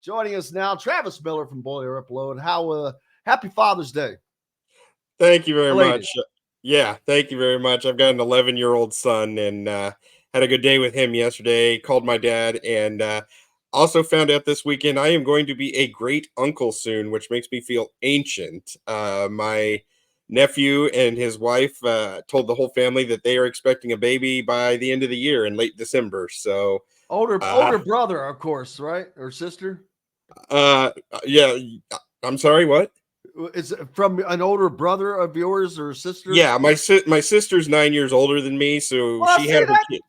Joining us now, Travis Miller from Boiler Upload. Happy Father's Day. Thank you very Belated. much. Yeah, thank you very much. I've got an 11-year-old son and had a good day with him yesterday. Called my dad and also found out this weekend I am going to be a great uncle soon, which makes me feel ancient. My nephew and his wife told the whole family that they are expecting a baby by the end of the year in late December. So older brother, of course, right? Or sister? Yeah, I'm sorry, what? Is it from an older brother of yours or sister? Yeah, my sister's 9 years older than me, so Well, she had her kid.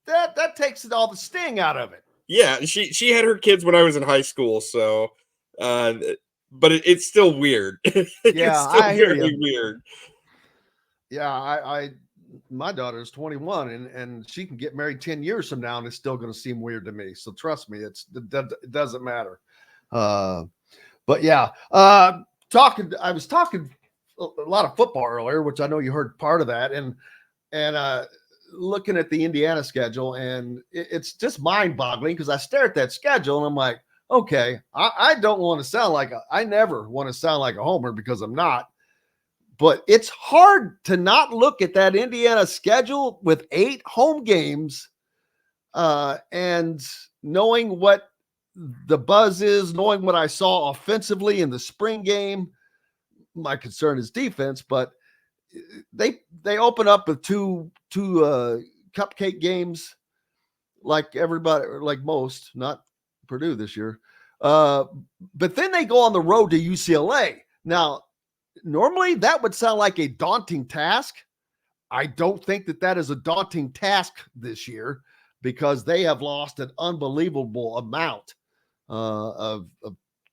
That takes all the sting out of it. Yeah, she had her kids when I was in high school, so but it's still weird. Yeah, It's still I hear very you. weird. Yeah, my daughter's 21 and she can get married 10 years from now and it's still going to seem weird to me. So trust me, it doesn't matter. But yeah, I was talking a lot of football earlier, which I know you heard part of that, and looking at the Indiana schedule, and it's just mind-boggling because I stare at that schedule and I'm like, okay, I don't want to sound like I never want to sound like a homer because I'm not, but it's hard to not look at that Indiana schedule with 8 home games, and knowing what the buzz is, knowing what I saw offensively in the spring game. My concern is defense, but they open up with two cupcake games like everybody, like most, not Purdue this year. But then they go on the road to UCLA. Now, normally that would sound like a daunting task. I don't think that is a daunting task this year because they have lost an unbelievable amount of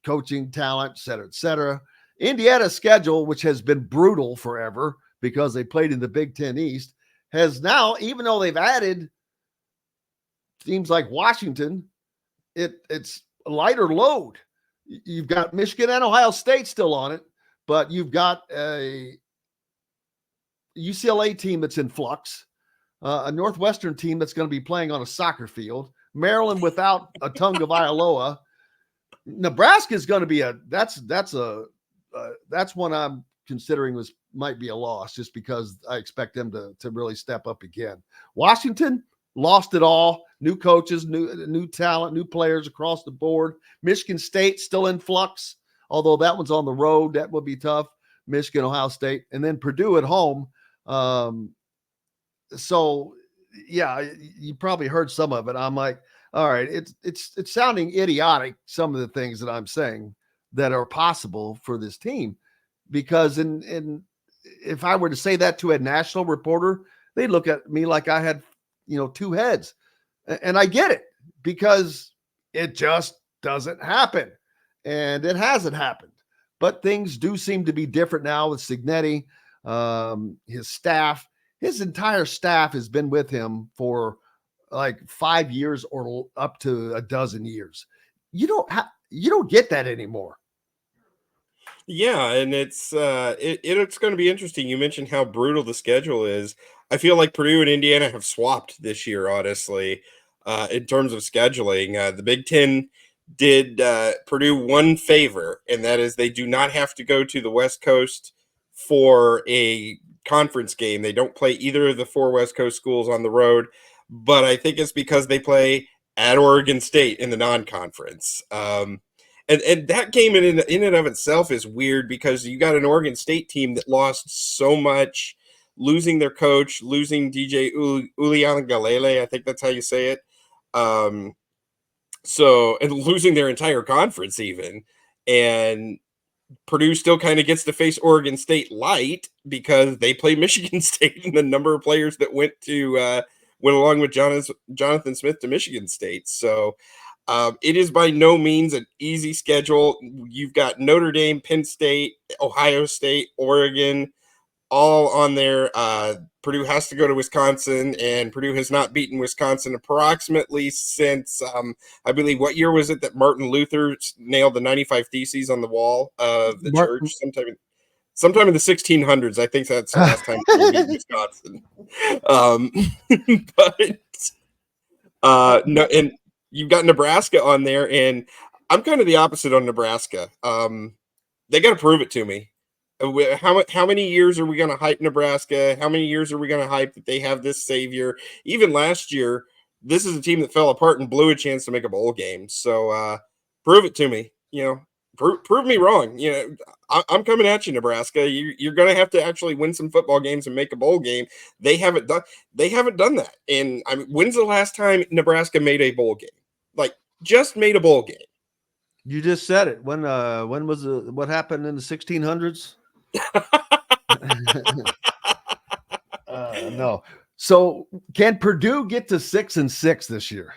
coaching talent, et cetera, et cetera. Indiana's schedule, which has been brutal forever because they played in the Big Ten East, has now, even though they've added teams like Washington, it's a lighter load. You've got Michigan and Ohio State still on it, but you've got a UCLA team that's in flux, a Northwestern team that's going to be playing on a soccer field, Maryland without a Tagovailoa. Nebraska is going to be that's one I'm considering might be a loss just because I expect them to really step up again. Washington lost it all. New coaches, new talent, new players across the board. Michigan State still in flux, although that one's on the road. That would be tough. Michigan, Ohio State, and then Purdue at home. So yeah, you probably heard some of it. I'm like, all right, it's sounding idiotic, some of the things that I'm saying that are possible for this team, because if I were to say that to a national reporter, they'd look at me like I had, 2 heads. And I get it because it just doesn't happen. And it hasn't happened. But things do seem to be different now with Cignetti, his staff. His entire staff has been with him for like 5 years or up to a dozen years. You don't get that anymore. Yeah, and it's going to be interesting. You mentioned how brutal the schedule is. I feel like Purdue and Indiana have swapped this year, honestly, in terms of scheduling. The Big Ten did Purdue one favor, and that is they do not have to go to the West Coast for a conference game. They don't play either of the 4 West Coast schools on the road, but I think it's because they play at Oregon State in the non-conference. And that game in and of itself is weird because you got an Oregon State team that lost so much, losing their coach, losing DJ Ulianagalele, I think that's how you say it. So, and losing their entire conference even. And Purdue still kind of gets to face Oregon State light because they play Michigan State, and the number of players that went along with Jonathan Smith to Michigan State. So it is by no means an easy schedule. You've got Notre Dame, Penn State, Ohio State, Oregon, all on there. Purdue has to go to Wisconsin, and Purdue has not beaten Wisconsin approximately since, I believe, what year was it that Martin Luther nailed the 95 Theses on the wall of the church? Sometime in the 1600s. I think that's the last time Purdue beat Wisconsin. But no, and you've got Nebraska on there, and I'm kind of the opposite on Nebraska. They got to prove it to me. How many years are we going to hype Nebraska? How many years are we going to hype that they have this savior? Even last year, this is a team that fell apart and blew a chance to make a bowl game. So prove it to me. Prove me wrong. I'm coming at you, Nebraska. You're going to have to actually win some football games and make a bowl game. They haven't done. They haven't done that. And I mean, when's the last time Nebraska made a bowl game? Like just made a bowl game. You just said it. When was what happened in the 1600s? No. So can Purdue get to 6-6 this year?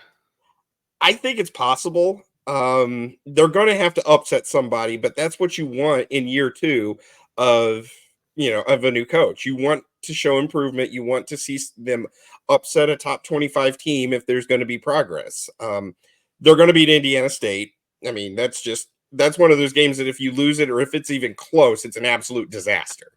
I think it's possible. They're going to have to upset somebody, but that's what you want in year 2 of a new coach. You want to show improvement. You want to see them upset a top 25 team if there's going to be progress. They're going to beat Indiana State. I mean, that's one of those games that if you lose it or if it's even close, it's an absolute disaster.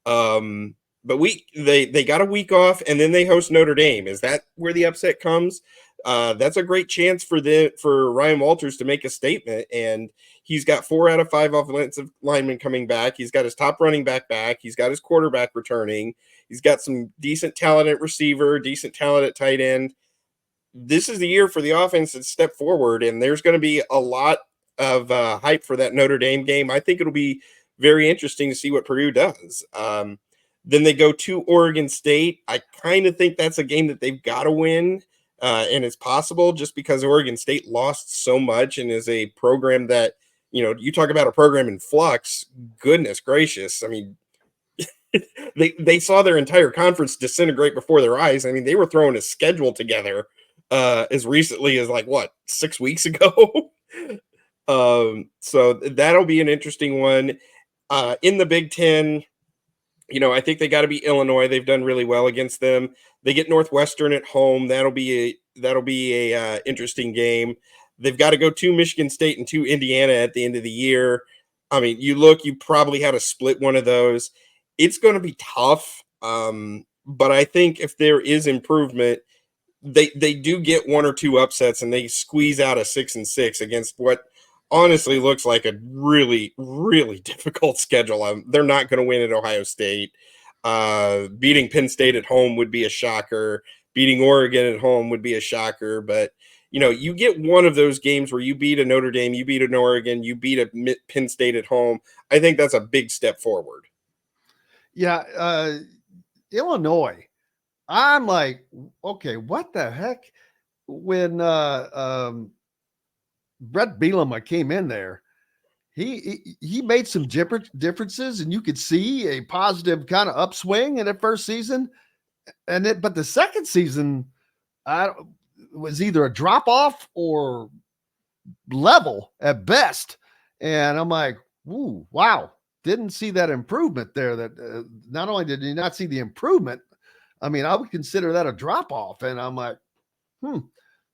But they got a week off and then they host Notre Dame. Is that where the upset comes? That's a great chance for Ryan Walters to make a statement. And he's got 4 out of 5 offensive linemen coming back. He's got his top running back. He's got his quarterback returning. He's got some decent talent at receiver, decent talent at tight end. This is the year for the offense to step forward, and there's going to be a lot of hype for that Notre Dame game. I think it'll be very interesting to see what Purdue does. Then they go to Oregon State. I kind of think that's a game that they've got to win, and it's possible just because Oregon State lost so much and is a program that, you talk about a program in flux, goodness gracious. I mean, they saw their entire conference disintegrate before their eyes. I mean, they were throwing a schedule together as recently as 6 weeks ago. So that'll be an interesting one. In the Big Ten, I think they got to beat Illinois. They've done really well against them. They get Northwestern at home. That'll be a interesting game. They've got to go to Michigan State and to Indiana at the end of the year. I mean, you probably had to split one of those. It's going to be tough. But I think if there is improvement, they do get 1 or 2 upsets and they squeeze out a 6-6 against what honestly looks like a really, really difficult schedule. They're not going to win at Ohio State. Beating Penn State at home would be a shocker. Beating Oregon at home would be a shocker. But, you get one of those games where you beat a Notre Dame, you beat an Oregon, you beat a Penn State at home. I think that's a big step forward. Yeah. Illinois. I'm like, okay, what the heck? When Brett Bielema came in there, he made some differences, and you could see a positive kind of upswing in the first season, but the second season, was either a drop off or level at best. And I'm like, ooh, wow, didn't see that improvement there. That not only did you not see the improvement, I mean, I would consider that a drop off. And I'm like,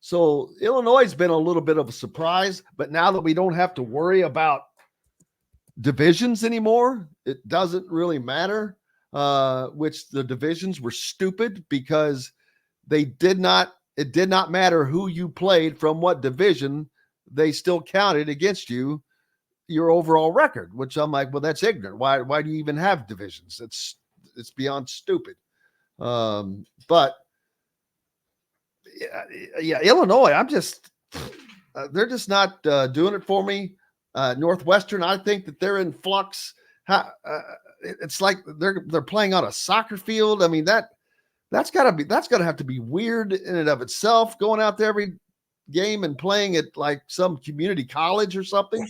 So Illinois has been a little bit of a surprise, but now that we don't have to worry about divisions anymore, it doesn't really matter, which the divisions were stupid because it did not matter who you played from what division, they still counted against you, your overall record, which I'm like, well, that's ignorant. Why do you even have divisions? It's beyond stupid. But yeah, Illinois, they're just not doing it for me. Northwestern, I think that they're in flux. It's like they're playing on a soccer field. I mean, that's gotta have to be weird in and of itself, going out there every game and playing at like some community college or something.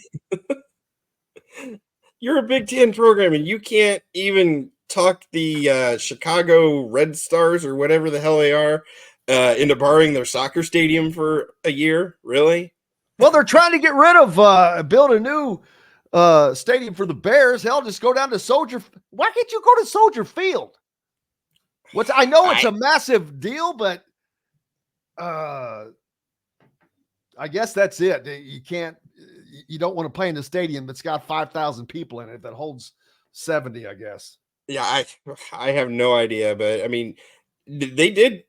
You're a Big Ten program and you can't even talk the Chicago Red Stars or whatever the hell they are into borrowing their soccer stadium for a year. Really? Well, they're trying to get rid of build a new stadium for the Bears. Hell, just go down to Soldier. Why can't you go to Soldier Field? I know it's a massive deal, but I guess that's it. You don't want to play in the stadium that's got 5,000 people in it that holds 70, I guess. Yeah, I have no idea, but I mean, they did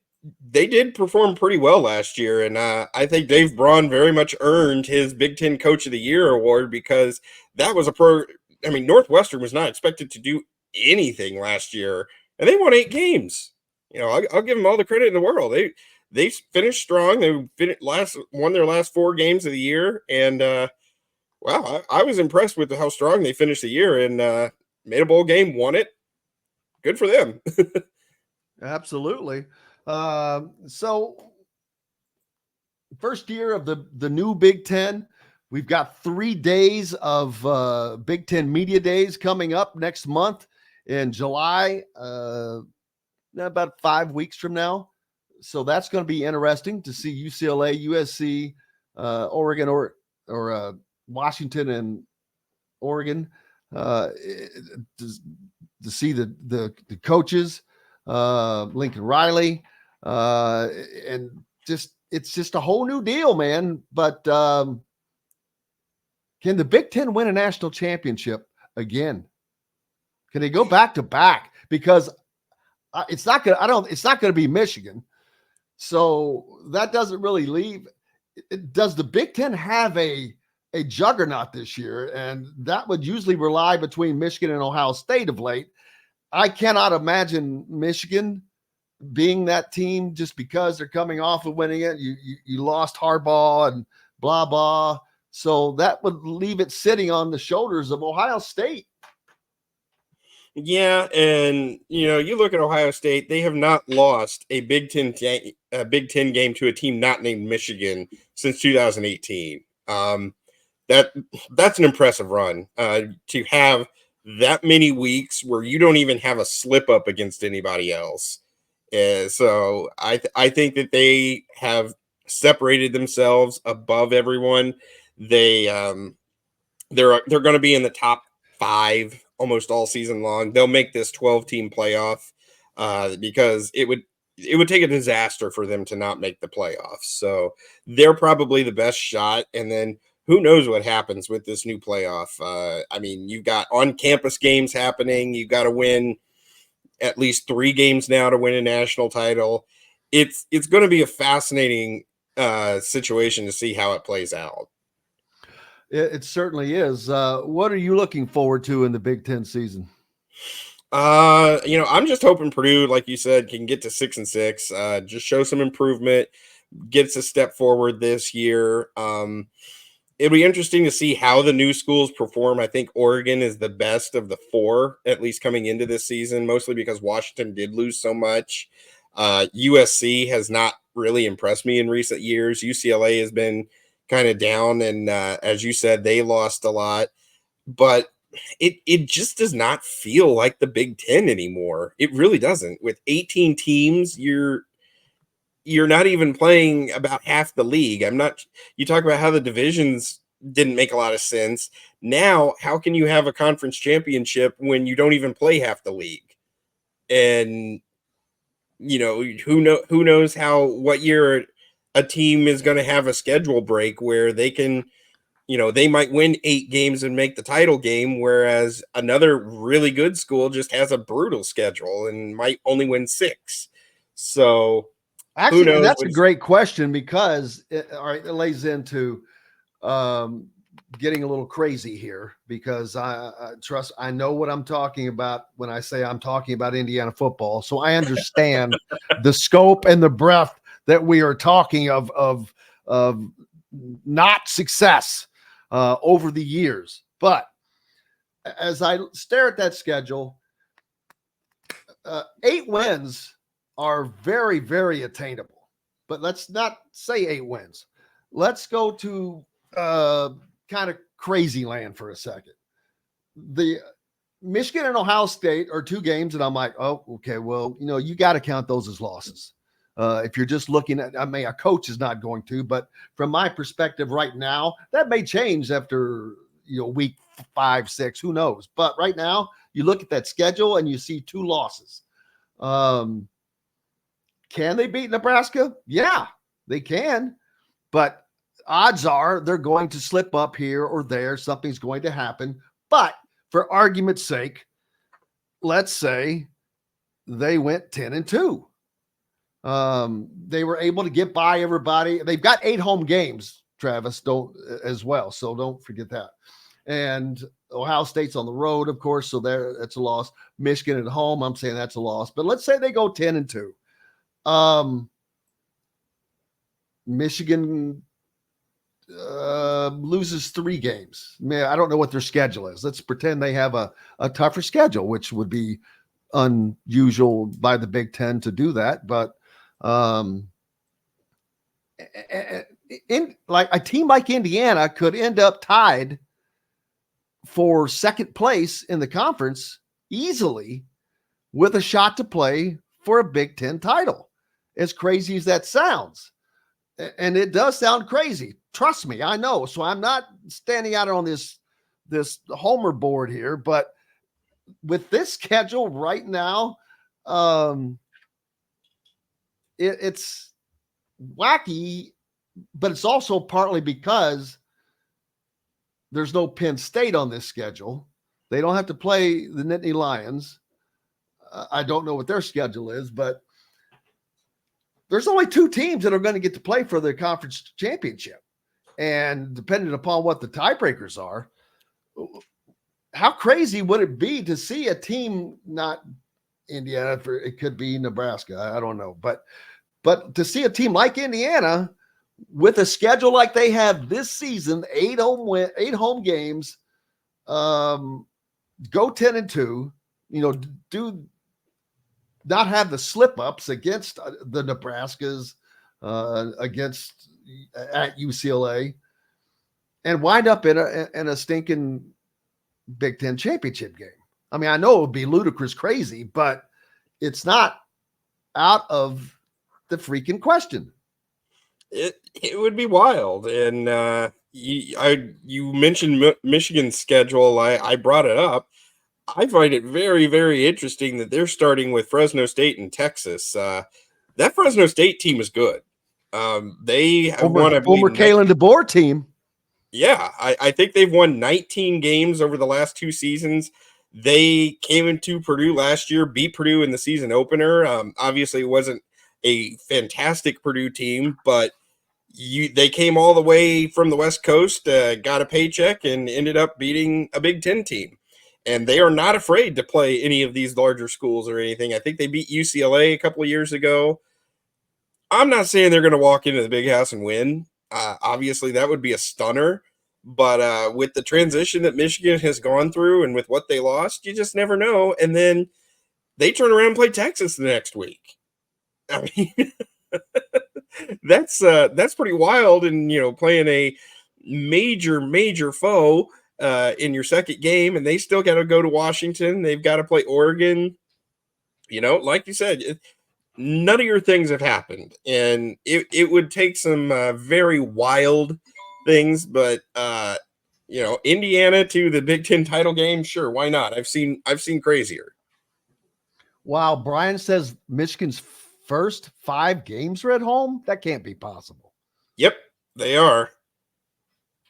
they did perform pretty well last year, and I think Dave Braun very much earned his Big Ten Coach of the Year award because that was I mean, Northwestern was not expected to do anything last year, and they won 8 games. I'll give them all the credit in the world. They finished strong. They won their last 4 games of the year, and wow, I was impressed with how strong they finished the year and made a bowl game, won it. Good for them. Absolutely. So first year of the new Big Ten. We've got 3 days of Big Ten Media Days coming up next month in July, about 5 weeks from now. So that's going to be interesting to see UCLA, USC, Oregon, or Washington and Oregon, to see the coaches, Lincoln Riley, and it's just a whole new deal, man. But can the Big Ten win a national championship again? Can they go back to back? Because it's not going to be Michigan. So that doesn't really leave. Does the Big Ten have a juggernaut this year? And that would usually rely between Michigan and Ohio State of late. I cannot imagine Michigan being that team just because they're coming off of winning it. You lost Harbaugh and blah, blah. So that would leave it sitting on the shoulders of Ohio State. Yeah, and you look at Ohio State; they have not lost a Big Ten game to a team not named Michigan since 2018. That's an impressive run to have that many weeks where you don't even have a slip up against anybody else. So I think that they have separated themselves above everyone. They're going to be in the top 5 almost all season long. They'll make this 12-team playoff because it would take a disaster for them to not make the playoffs. So they're probably the best shot. And then who knows what happens with this new playoff? I mean, you've got on-campus games happening. You've got to win at least 3 games now to win a national title. It's going to be a fascinating situation to see how it plays out. It certainly is. What are you looking forward to in the Big Ten season? I'm just hoping Purdue, like you said, can get to 6-6, just show some improvement, gets a step forward this year. It'll be interesting to see how the new schools perform. I think Oregon is the best of the 4, at least coming into this season, mostly because Washington did lose so much. USC has not really impressed me in recent years. UCLA has been kind of down, and as you said, they lost a lot, but it just does not feel like the Big Ten anymore. It really doesn't. With 18 teams, you're not even playing about half the league. You talk about how the divisions didn't make a lot of sense. Now, how can you have a conference championship when you don't even play half the league? And who knows what year a team is going to have a schedule break where they can, they might win 8 games and make the title game, whereas another really good school just has a brutal schedule and might only win 6. So actually, who knows? That's a great question because it lays into getting a little crazy here because I know what I'm talking about when I say I'm talking about Indiana football. So I understand the scope and the breadth that we are talking of not success over the years. But as I stare at that schedule, 8 wins are very, very attainable. But let's not say 8 wins. Let's go to kind of crazy land for a second. The Michigan and Ohio State are 2 games, and I'm like, oh, okay, well, you got to count those as losses. If you're just looking at, a coach is not going to, but from my perspective right now, that may change after, week 5, 6, who knows? But right now, you look at that schedule and you see 2 losses. Can they beat Nebraska? Yeah, they can. But odds are they're going to slip up here or there. Something's going to happen. But for argument's sake, let's say they went 10-2. They were able to get by everybody. They've got 8 home games, Travis, as well. So don't forget that. And Ohio State's on the road, of course, so that's a loss. Michigan at home, I'm saying that's a loss. But let's say they go 10-2. Michigan loses 3 games. Man, I don't know what their schedule is. Let's pretend they have a tougher schedule, which would be unusual by the Big Ten to do that. But in like a team like Indiana could end up tied for second place in the conference easily with a shot to play for a Big Ten title. As crazy as that sounds. And it does sound crazy. Trust me, I know. So I'm not standing out on this homer board here, but with this schedule right now, it's wacky, but it's also partly because there's no Penn State on this schedule. They don't have to play the Nittany Lions. I don't know what their schedule is, but there's only 2 teams that are going to get to play for the conference championship. And depending upon what the tiebreakers are, how crazy would it be to see a team, not Indiana, it could be Nebraska, I don't know, but to see a team like Indiana with a schedule like they have this season, 8 home games, go 10-2, do not have the slip ups against the Nebraskas, against at UCLA, and wind up in a stinking Big Ten championship game. I mean, I know it would be ludicrous crazy, but it's not out of the freaking question. It would be wild. And you mentioned Michigan's schedule. I brought it up. I find it very, very interesting that they're starting with Fresno State and Texas. That Fresno State team is good. They have won, I believe, Kalen DeBoer team. Yeah, I think they've won 19 games over the last 2 seasons. They came into Purdue last year, beat Purdue in the season opener. Obviously, it wasn't a fantastic Purdue team, but they came all the way from the West Coast, got a paycheck, and ended up beating a Big Ten team. And they are not afraid to play any of these larger schools or anything. I think they beat UCLA a couple of years ago. I'm not saying they're going to walk into the Big House and win. Obviously, that would be a stunner. But with the transition that Michigan has gone through and with what they lost, you just never know. And then they turn around and play Texas the next week. I mean, that's pretty wild. And, playing a major foe in your second game, and they still got to go to Washington. They've got to play Oregon. Like you said, none of your things have happened, and it would take some very wild things, but Indiana to the Big Ten title game, sure, why not? I've seen crazier. Wow, Brian says Michigan's first 5 games are at home. That can't be possible. Yep, they are.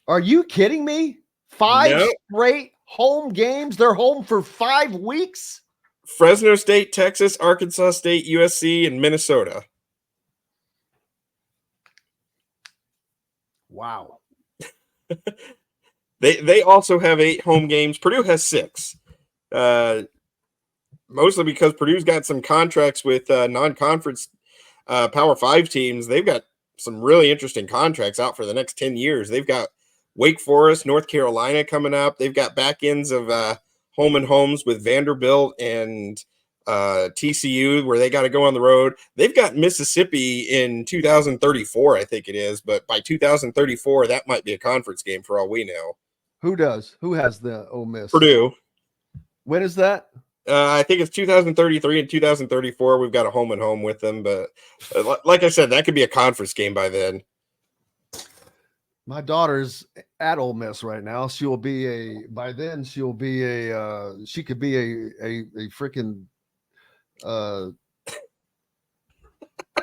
Are you kidding me? 5 straight home games. They're home for 5 weeks. Fresno State, Texas, Arkansas State, USC, and Minnesota. Wow. They also have 8 home games. Purdue has 6. Mostly because Purdue's got some contracts with non-conference Power 5 teams. They've got some really interesting contracts out for the next 10 years. They've got Wake Forest, North Carolina coming up. They've got back ends of home and homes with Vanderbilt and TCU, where they got to go on the road. They've got Mississippi in 2034, I think it is. But by 2034, that might be a conference game for all we know. Who does? Who has the Ole Miss? Purdue. When is that? I think it's 2033 and 2034. We've got a home and home with them. But like I said, that could be a conference game by then. My daughter's at Ole Miss right now. She could be a freaking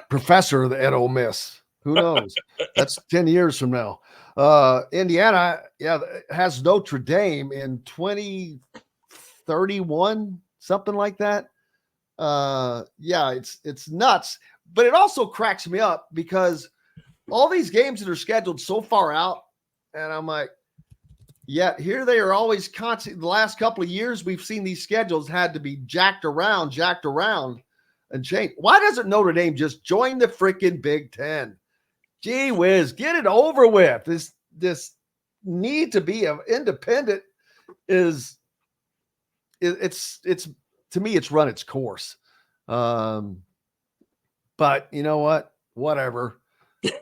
professor at Ole Miss. Who knows? That's 10 years from now. Indiana, has Notre Dame in 2031, something like that. It's nuts. but it also cracks me up because all these games that are scheduled so far out, and I'm like, yet here they are always constant. The last couple of years, we've seen these schedules had to be jacked around and changed. Why doesn't Notre Dame just join the freaking Big Ten? Gee whiz, get it over with. This need to be independent it's to me, it's run its course. But you know what? Whatever.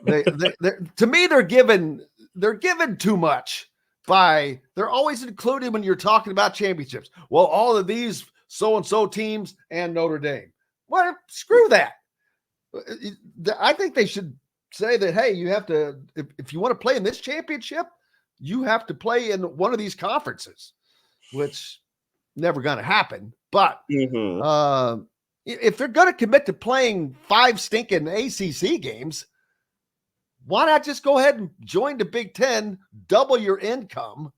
To me, they're given too much. They're always included when you're talking about championships. Well, all of these so-and-so teams and Notre Dame. Well, screw that. I think they should say that, hey, you have to, if you want to play in this championship, you have to play in one of these conferences, which never going to happen. But if they're going to commit to playing 5 stinking ACC games, why not just go ahead and join the Big Ten, double your income?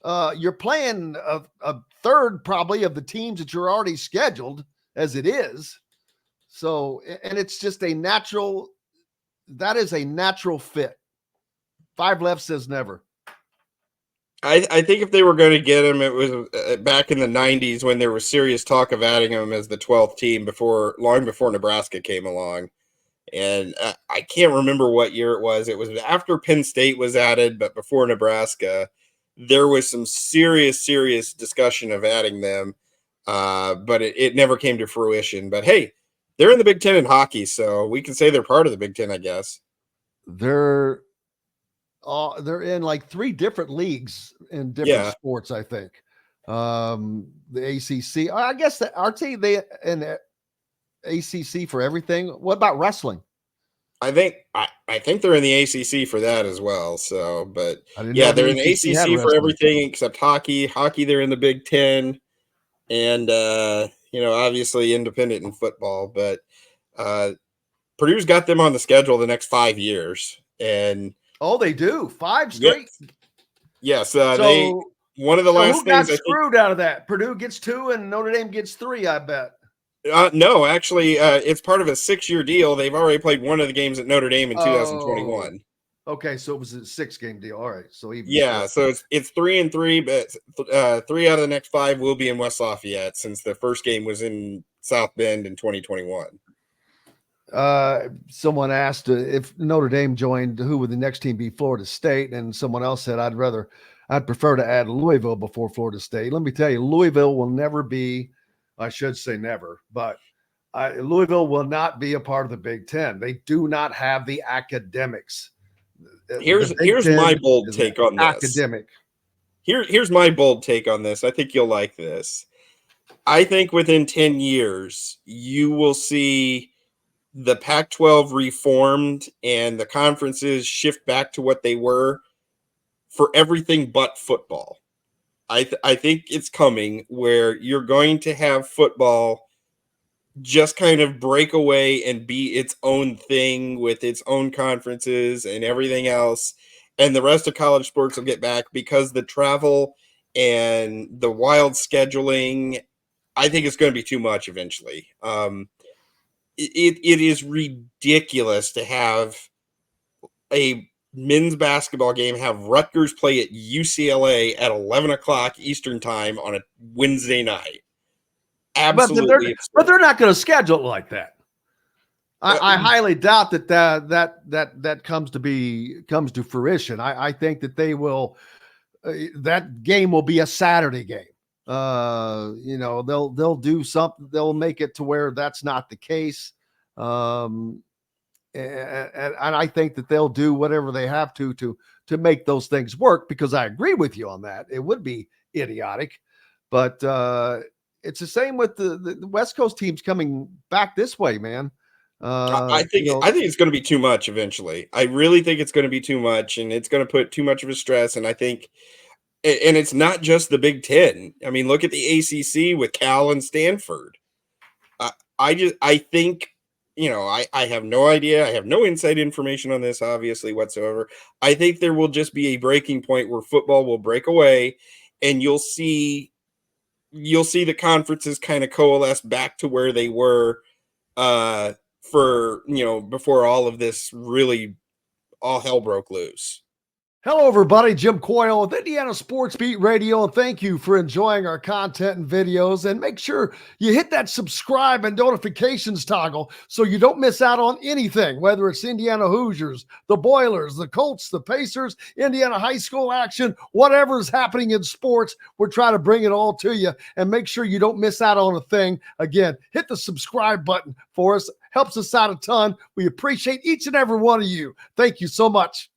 You're playing a third probably of the teams that you're already scheduled as it is. So, and it's just that is a natural fit. 5 Left says never. I think if they were going to get him, it was back in the 90s when there was serious talk of adding him as the 12th team long before Nebraska came along. And I can't remember what year it was. It was after Penn State was added, but before Nebraska. There was some serious discussion of adding them, but it never came to fruition. But hey, they're in the Big Ten in hockey, so we can say they're part of the Big Ten, I guess. They're in like 3 different leagues in different sports, I think. The ACC, I guess that RT, they in the ACC for everything. What about wrestling? I think they're in the ACC for that as well. So, but yeah, they're in the ACC for everything except hockey. Hockey, they're in the Big Ten, and obviously independent in football. But Purdue's got them on the schedule the next 5 years, and they do 5 straight. Yes, one of the last who things got screwed out of that. Purdue gets 2 and Notre Dame gets 3. I bet. No, actually, it's part of a 6-year deal. They've already played one of the games at Notre Dame in 2021. Okay, so it was a 6-game deal. All right, so so it's 3-3, but 3 out of the next 5 will be in West Lafayette since the first game was in South Bend in 2021. Someone asked if Notre Dame joined, who would the next team be? Florida State, and someone else said I'd prefer to add Louisville before Florida State. Let me tell you, Louisville will never be. I should say never, but Louisville will not be a part of the Big Ten. They do not have the academics. Here's my bold take on this. Academic. Here's my bold take on this. I think you'll like this. I think within 10 years, you will see the Pac-12 reformed and the conferences shift back to what they were for everything but football. I think it's coming where you're going to have football just kind of break away and be its own thing with its own conferences and everything else. And the rest of college sports will get back because the travel and the wild scheduling, I think it's going to be too much eventually. It is ridiculous to have a men's basketball game, have Rutgers play at UCLA at 11 o'clock Eastern time on a Wednesday night. Absolutely. But they're not going to schedule it like that. I highly doubt that comes to fruition. I think that they will. That game will be a Saturday game. They'll do something. They'll make it to where that's not the case. And I think that they'll do whatever they have to make those things work, because I agree with you on that. It would be idiotic, but it's the same with the West Coast teams coming back this way, man. I think it's going to be too much eventually. I really think it's going to be too much, and it's going to put too much of a stress. And I think, and it's not just the Big Ten. I mean, look at the ACC with Cal and Stanford. I think. I have no idea. I have no inside information on this, obviously, whatsoever. I think there will just be a breaking point where football will break away, and you'll see the conferences kind of coalesce back to where they were for, before all of this really all hell broke loose. Hello, everybody. Jim Coyle with Indiana Sports Beat Radio, and thank you for enjoying our content and videos. And make sure you hit that subscribe and notifications toggle so you don't miss out on anything, whether it's Indiana Hoosiers, the Boilers, the Colts, the Pacers, Indiana high school action, whatever's happening in sports. We're trying to bring it all to you, and make sure you don't miss out on a thing. Again, hit the subscribe button for us. Helps us out a ton. We appreciate each and every one of you. Thank you so much.